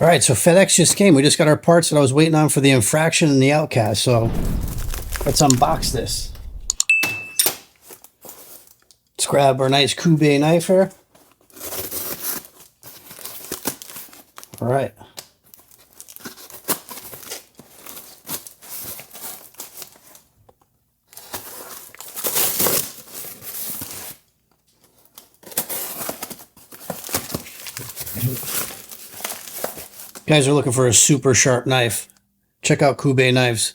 All right, so FedEx just came. We just got our parts that I was waiting on for the Infraction and the Outcast. So let's unbox this. Let's grab our nice Kube knife here. All right. Guys are looking for a super sharp knife. Check out Kube knives.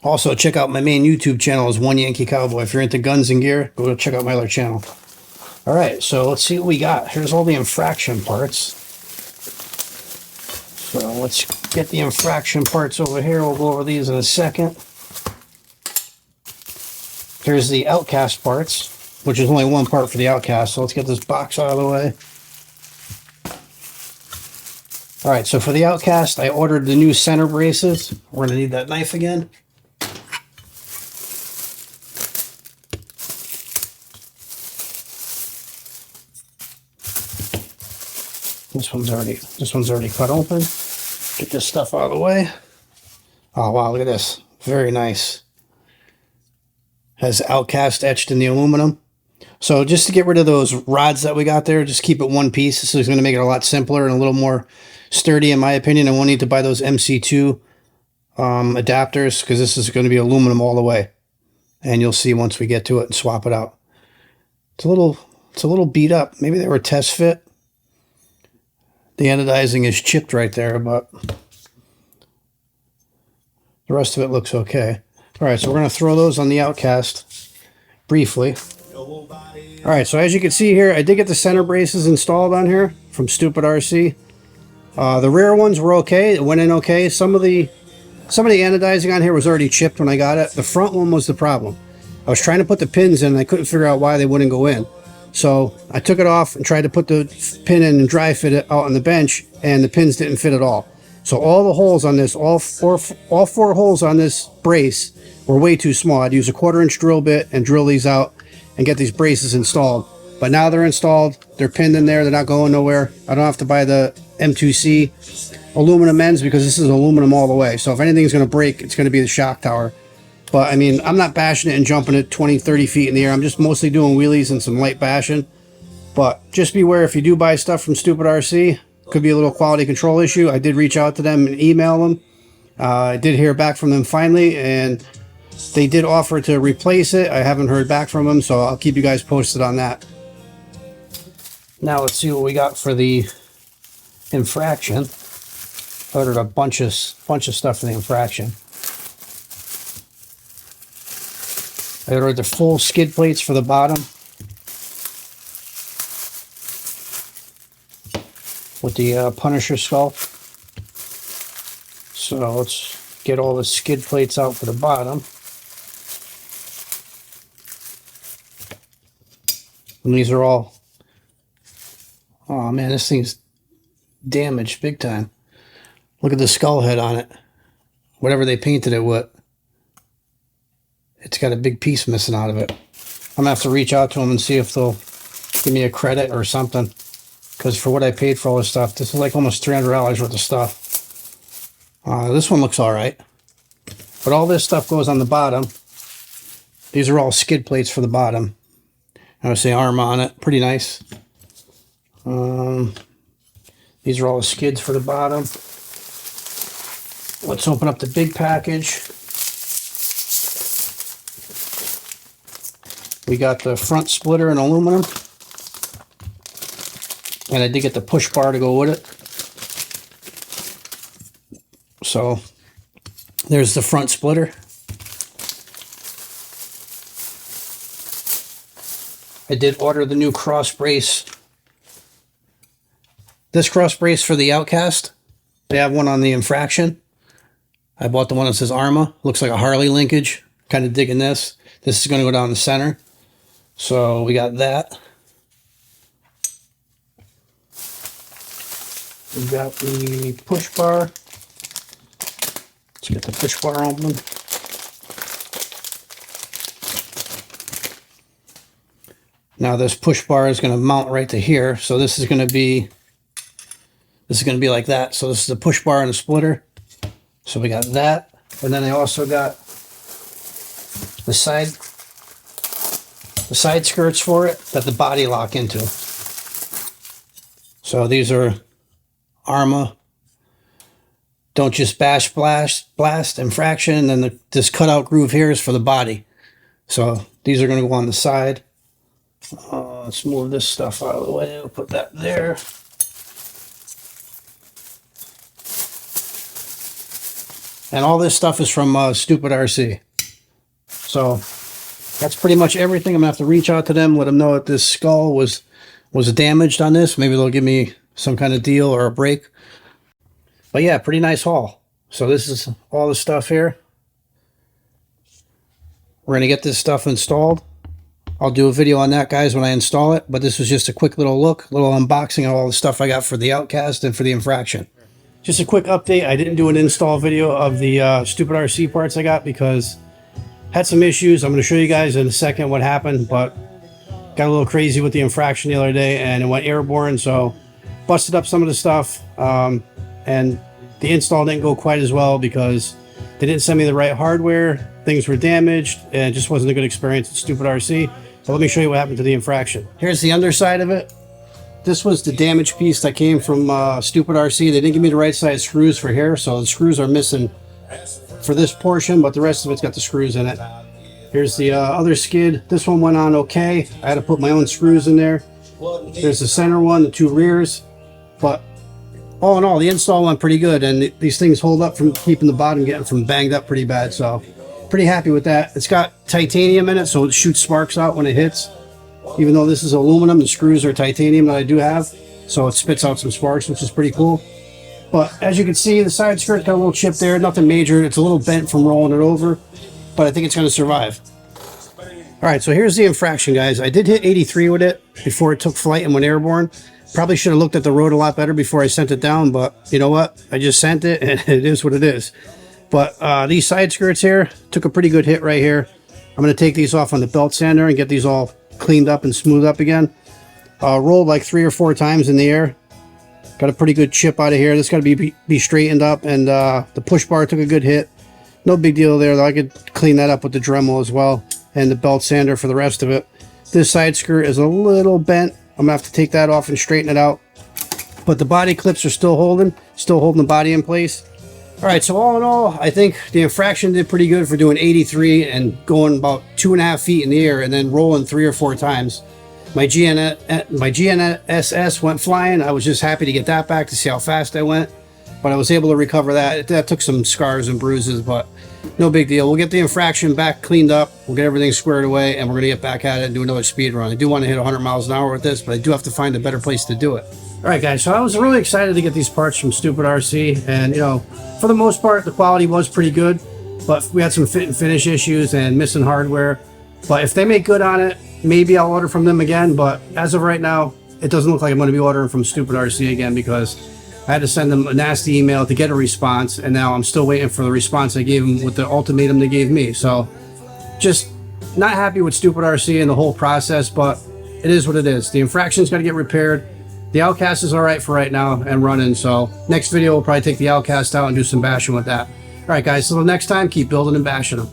Also, check out my main YouTube channel is One Yankee Cowboy. If you're into guns and gear, go check out my other channel. All right, so let's see what we got. Here's all the Infraction parts. So let's get the Infraction parts over here. We'll go over these in a second. Here's the Outcast parts, which is only one part for the Outcast. So let's get this box out of the way. All right, so for the Outcast, I ordered the new center braces. We're going to need that knife again. This one's already cut open. Get this stuff out of the way. Oh wow, look at this. Very nice. Has Outcast etched in the aluminum. So just to get rid of those rods that we got there, just keep it one piece. This is going to make it a lot simpler and a little more sturdy in my opinion. And we'll need to buy those MC2 adapters because this is going to be aluminum all the way. And you'll see once we get to it and swap it out. It's a little beat up. Maybe they were test fit. The anodizing is chipped right there, but the rest of it looks okay. All right, so we're going to throw those on the Outcast briefly. All right, so as you can see here, I did get the center braces installed on here from Stupid RC. The rear ones were okay. It went in okay. Some of the anodizing on here was already chipped when I got it. The front one was the problem. I was trying to put the pins in and I couldn't figure out why they wouldn't go in. So I took it off and tried to put the pin in and dry fit it out on the bench, and the pins didn't fit at all. So all the holes on this, all four holes on this brace were way too small. I'd use a 1/4-inch drill bit and drill these out and get these braces installed. But now they're installed, they're pinned in there, they're not going nowhere. I don't have to buy the M2C aluminum ends because this is aluminum all the way. So if anything's going to break, it's going to be the shock tower. But I mean, I'm not bashing it and jumping it 20, 30 feet in the air. I'm just mostly doing wheelies and some light bashing. But just beware if you do buy stuff from Stupid RC, could be a little quality control issue. I did reach out to them and email them. I did hear back from them finally, and they did offer to replace it. I haven't heard back from them, so I'll keep you guys posted on that. Now let's see what we got for the Infraction. I ordered a bunch of stuff for the Infraction. I ordered the full skid plates for the bottom with the Punisher skull. So let's get all the skid plates out for the bottom. And these are all, oh man, this thing's damaged big time. Look at the skull head on it. Whatever they painted it with. It's got a big piece missing out of it. I'm gonna have to reach out to them and see if they'll give me a credit or something. Because for what I paid for all this stuff, this is like almost $300 worth of stuff. This one looks all right. But all this stuff goes on the bottom. These are all skid plates for the bottom. I would say Arrma on it. Pretty nice. These are all the skids for the bottom. Let's open up the big package. We got the front splitter in aluminum. And I did get the push bar to go with it. So there's the front splitter. I did order the new cross brace. This cross brace for the Outcast. They have one on the Infraction. I bought the one that says Arrma. Looks like a Harley linkage. Kind of digging this. This is going to go down the center. So we got that. We got the push bar. Let's get the push bar open. Now this push bar is going to mount right to here. So this is going to be like that. So this is a push bar and a splitter. So we got that. And then I also got the side skirts for it that the body lock into. So these are Arrma. Don't just bash, blast, Infraction. And then this cutout groove here is for the body. So these are going to go on the side. Let's move this stuff out of the way. We'll put that there. And all this stuff is from Stupid RC. So that's pretty much everything. I'm going to have to reach out to them, let them know that this skull was damaged on this. Maybe they'll give me some kind of deal or a break. But yeah, pretty nice haul. So this is all the stuff here. We're going to get this stuff installed. I'll do a video on that, guys, when I install it. But this was just a quick little look, little unboxing of all the stuff I got for the Outcast and for the Infraction. Just a quick update. I didn't do an install video of the Stupid RC parts I got because I had some issues. I'm going to show you guys in a second what happened, but got a little crazy with the Infraction the other day and it went airborne, so busted up some of the stuff. And the install didn't go quite as well because they didn't send me the right hardware. Things were damaged and it just wasn't a good experience with Stupid RC. So let me show you what happened to the Infraction. Here's the underside of it. This was the damaged piece that came from Stupid RC. They didn't give me the right size screws for here, so the screws are missing for this portion, but the rest of it's got the screws in it. Here's the other skid. This one went on okay. I had to put my own screws in there. There's the center one, the two rears, but all in all, the install went pretty good, and these things hold up from keeping the bottom getting from banged up pretty bad, so pretty happy with that. It's got titanium in it, so it shoots sparks out when it hits. Even though this is aluminum, the screws are titanium that I do have, so it spits out some sparks, which is pretty cool. But as you can see, the side skirt got a little chip there, nothing major. It's a little bent from rolling it over, but I think it's going to survive. All right, so here's the Infraction, guys. I did hit 83 with it before it took flight and went airborne. Probably should have looked at the road a lot better before I sent it down, but you know what? I just sent it, and it is what it is. But these side skirts here took a pretty good hit right here. I'm going to take these off on the belt sander and get these all cleaned up and smoothed up again. Rolled like 3 or 4 times in the air. Got a pretty good chip out of here. This got to be straightened up, and the push bar took a good hit. No big deal there, though. I could clean that up with the Dremel as well, and the belt sander for the rest of it. This side skirt is a little bent. I'm gonna have to take that off and straighten it out. But the body clips are still holding the body in place. All right, so all in all, I think the Infraction did pretty good for doing 83 and going about 2.5 feet in the air and then rolling 3 or 4 times. My GNSS went flying. I was just happy to get that back to see how fast I went. But I was able to recover that. That took some scars and bruises, but no big deal. We'll get the Infraction back cleaned up. We'll get everything squared away, and we're going to get back at it and do another speed run. I do want to hit 100 miles an hour with this, but I do have to find a better place to do it. All right, guys, so I was really excited to get these parts from Stupid RC, and, you know, for the most part, the quality was pretty good, but we had some fit and finish issues and missing hardware. But if they make good on it, maybe I'll order from them again, but as of right now, it doesn't look like I'm going to be ordering from Stupid RC again because I had to send them a nasty email to get a response, and now I'm still waiting for the response I gave them with the ultimatum they gave me. So just not happy with Stupid RC and the whole process, but it is what it is. The Infraction's got to get repaired. The Outcast is all right for right now and running, so next video we'll probably take the Outcast out and do some bashing with that. All right, guys, so next time, keep building and bashing them.